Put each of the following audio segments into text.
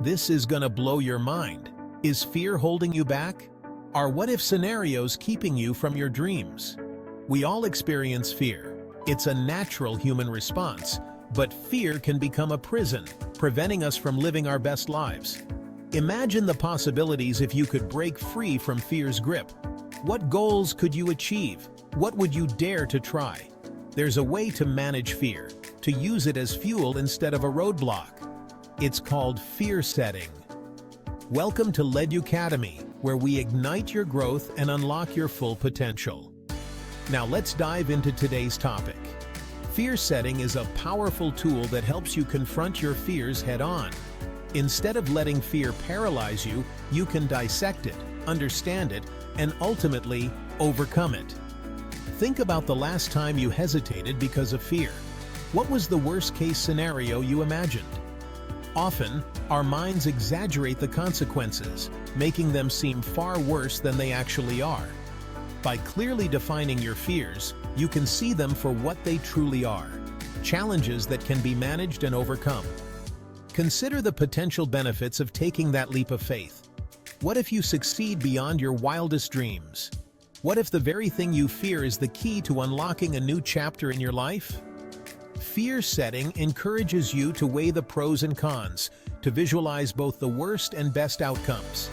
This is gonna blow your mind. Is fear holding you back? Are what-if scenarios keeping you from your dreams? We all experience fear. It's a natural human response, but fear can become a prison, preventing us from living our best lives. Imagine the possibilities if you could break free from fear's grip. What goals could you achieve? What would you dare to try? There's a way to manage fear, to use it as fuel instead of a roadblock. It's called fear setting. Welcome to Academy, where we ignite your growth and unlock your full potential. Now let's dive into today's topic. Fear setting is a powerful tool that helps you confront your fears head-on. Instead of letting fear paralyze you, you can dissect it, understand it, and ultimately overcome it. Think about the last time you hesitated because of fear. What was the worst-case scenario you imagined? Often, our minds exaggerate the consequences, making them seem far worse than they actually are. By clearly defining your fears, you can see them for what they truly are, challenges that can be managed and overcome. Consider the potential benefits of taking that leap of faith. What if you succeed beyond your wildest dreams? What if the very thing you fear is the key to unlocking a new chapter in your life? Fear setting encourages you to weigh the pros and cons, to visualize both the worst and best outcomes.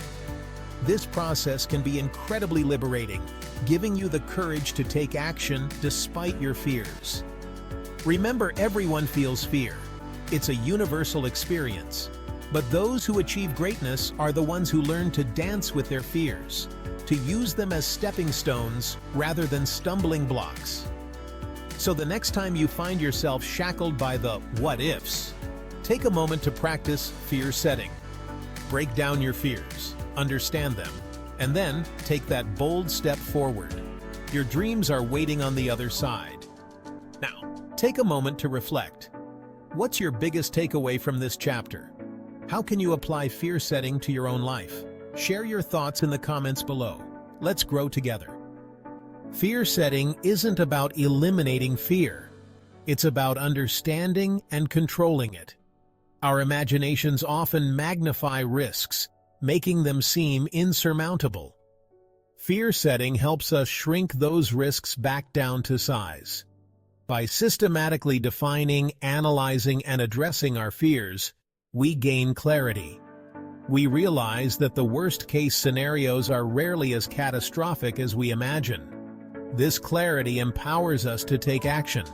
This process can be incredibly liberating, giving you the courage to take action despite your fears. Remember, everyone feels fear. It's a universal experience. But those who achieve greatness are the ones who learn to dance with their fears, to use them as stepping stones rather than stumbling blocks. So the next time you find yourself shackled by the what-ifs, take a moment to practice fear setting. Break down your fears, understand them, and then take that bold step forward. Your dreams are waiting on the other side. Now, take a moment to reflect. What's your biggest takeaway from this chapter? How can you apply fear setting to your own life? Share your thoughts in the comments below. Let's grow together. Fear setting isn't about eliminating fear. It's about understanding and controlling it. Our imaginations often magnify risks, making them seem insurmountable. Fear setting helps us shrink those risks back down to size. By systematically defining, analyzing, and addressing our fears, we gain clarity. We realize that the worst-case scenarios are rarely as catastrophic as we imagine. This clarity empowers us to take action.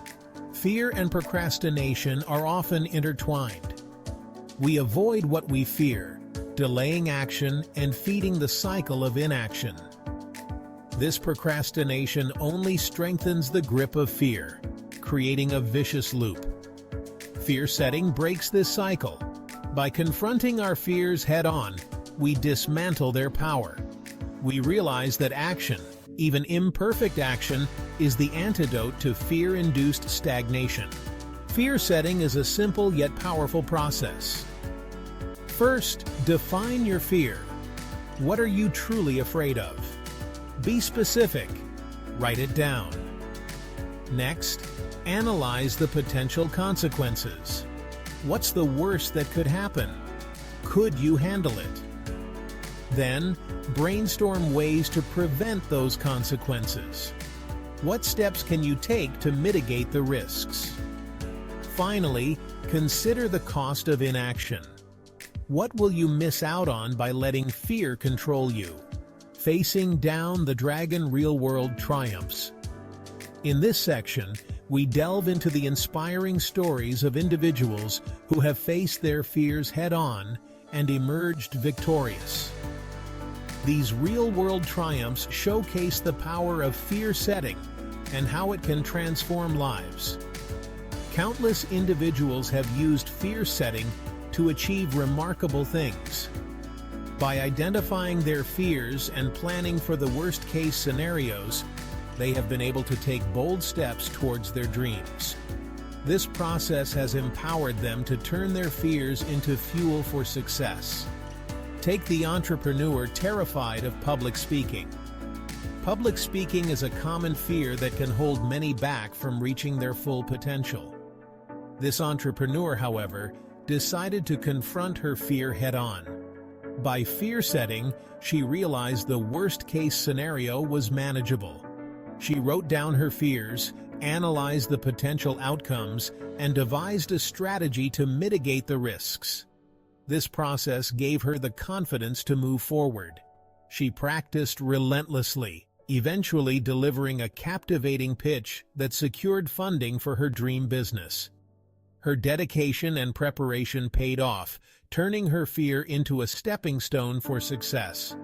Fear and procrastination are often intertwined. We avoid what we fear, delaying action and feeding the cycle of inaction. This procrastination only strengthens the grip of fear, creating a vicious loop. Fear setting breaks this cycle. By confronting our fears head-on, we dismantle their power. We realize that action, even imperfect action, is the antidote to fear-induced stagnation. Fear setting is a simple yet powerful process. First, define your fear. What are you truly afraid of? Be specific. Write it down. Next, analyze the potential consequences. What's the worst that could happen? Could you handle it? Then, brainstorm ways to prevent those consequences. What steps can you take to mitigate the risks? Finally, consider the cost of inaction. What will you miss out on by letting fear control you? Facing down the dragon, real-world triumphs. In this section, we delve into the inspiring stories of individuals who have faced their fears head-on and emerged victorious. These real-world triumphs showcase the power of fear setting and how it can transform lives. Countless individuals have used fear setting to achieve remarkable things. By identifying their fears and planning for the worst-case scenarios, they have been able to take bold steps towards their dreams. This process has empowered them to turn their fears into fuel for success. Take the entrepreneur terrified of public speaking. Public speaking is a common fear that can hold many back from reaching their full potential. This entrepreneur, however, decided to confront her fear head-on. By fear setting, she realized the worst-case scenario was manageable. She wrote down her fears, analyzed the potential outcomes, and devised a strategy to mitigate the risks. This process gave her the confidence to move forward. She practiced relentlessly, eventually delivering a captivating pitch that secured funding for her dream business. Her dedication and preparation paid off, turning her fear into a stepping stone for success.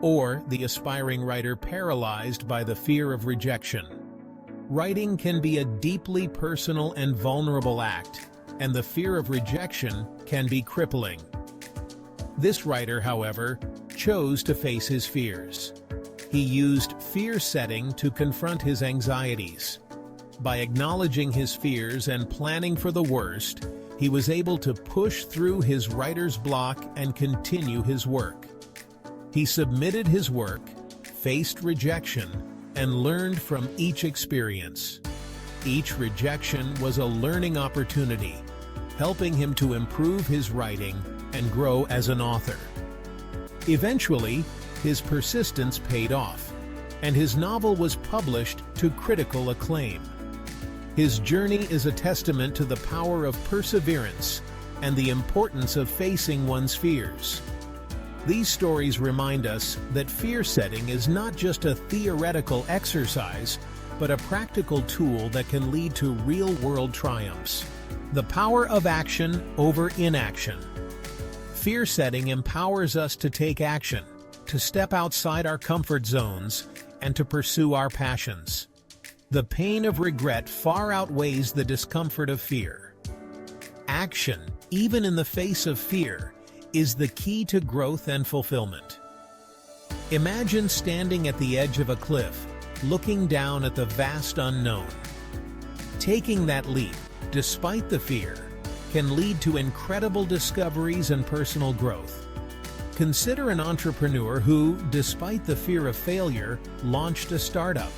Or the aspiring writer paralyzed by the fear of rejection. Writing can be a deeply personal and vulnerable act, and the fear of rejection can be crippling. This writer, however, chose to face his fears. He used fear setting to confront his anxieties. By acknowledging his fears and planning for the worst, he was able to push through his writer's block and continue his work. He submitted his work, faced rejection, and learned from each experience. Each rejection was a learning opportunity, helping him to improve his writing and grow as an author. Eventually, his persistence paid off, and his novel was published to critical acclaim. His journey is a testament to the power of perseverance and the importance of facing one's fears. These stories remind us that fear setting is not just a theoretical exercise, but a practical tool that can lead to real-world triumphs. The power of action over inaction. Fear setting empowers us to take action, to step outside our comfort zones, and to pursue our passions. The pain of regret far outweighs the discomfort of fear. Action, even in the face of fear, is the key to growth and fulfillment. Imagine standing at the edge of a cliff, looking down at the vast unknown. Taking that leap, despite the fear, can lead to incredible discoveries and personal growth. Consider an entrepreneur who, despite the fear of failure, launched a startup.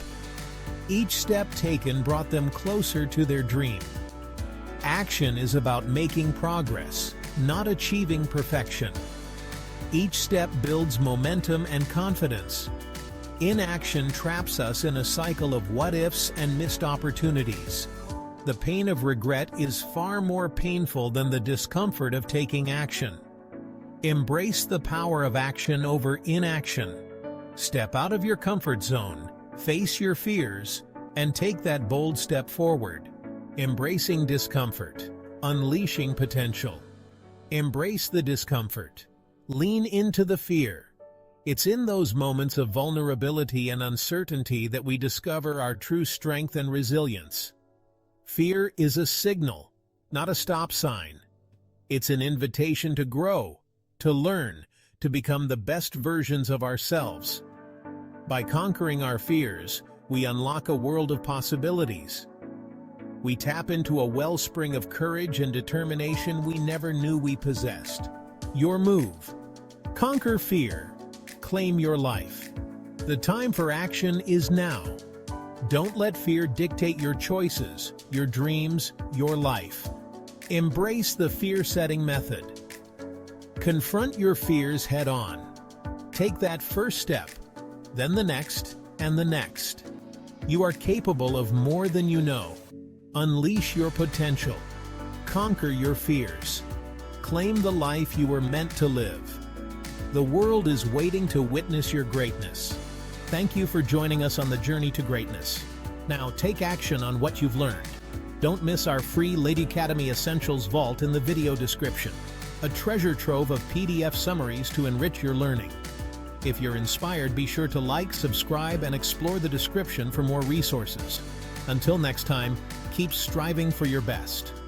Each step taken brought them closer to their dream. Action is about making progress, not achieving perfection. Each step builds momentum and confidence. Inaction traps us in a cycle of what-ifs and missed opportunities. The pain of regret is far more painful than the discomfort of taking action. Embrace the power of action over inaction. Step out of your comfort zone, face your fears, and take that bold step forward. Embracing discomfort, unleashing potential. Embrace the discomfort. Lean into the fear. It's in those moments of vulnerability and uncertainty that we discover our true strength and resilience. Fear is a signal, not a stop sign. It's an invitation to grow, to learn, to become the best versions of ourselves. By conquering our fears, we unlock a world of possibilities. We tap into a wellspring of courage and determination we never knew we possessed. Your move. Conquer fear. Claim your life. The time for action is now. Don't let fear dictate your choices, your dreams, your life. Embrace the fear-setting method. Confront your fears head-on. Take that first step, then the next, and the next. You are capable of more than you know. Unleash your potential. Conquer your fears. Claim the life you were meant to live. The world is waiting to witness your greatness. Thank you for joining us on the journey to greatness. Now take action on what you've learned. Don't miss our free Lady Academy Essentials Vault in the video description, a treasure trove of PDF summaries to enrich your learning. If you're inspired, be sure to like, subscribe, and explore the description for more resources. Until next time, keep striving for your best.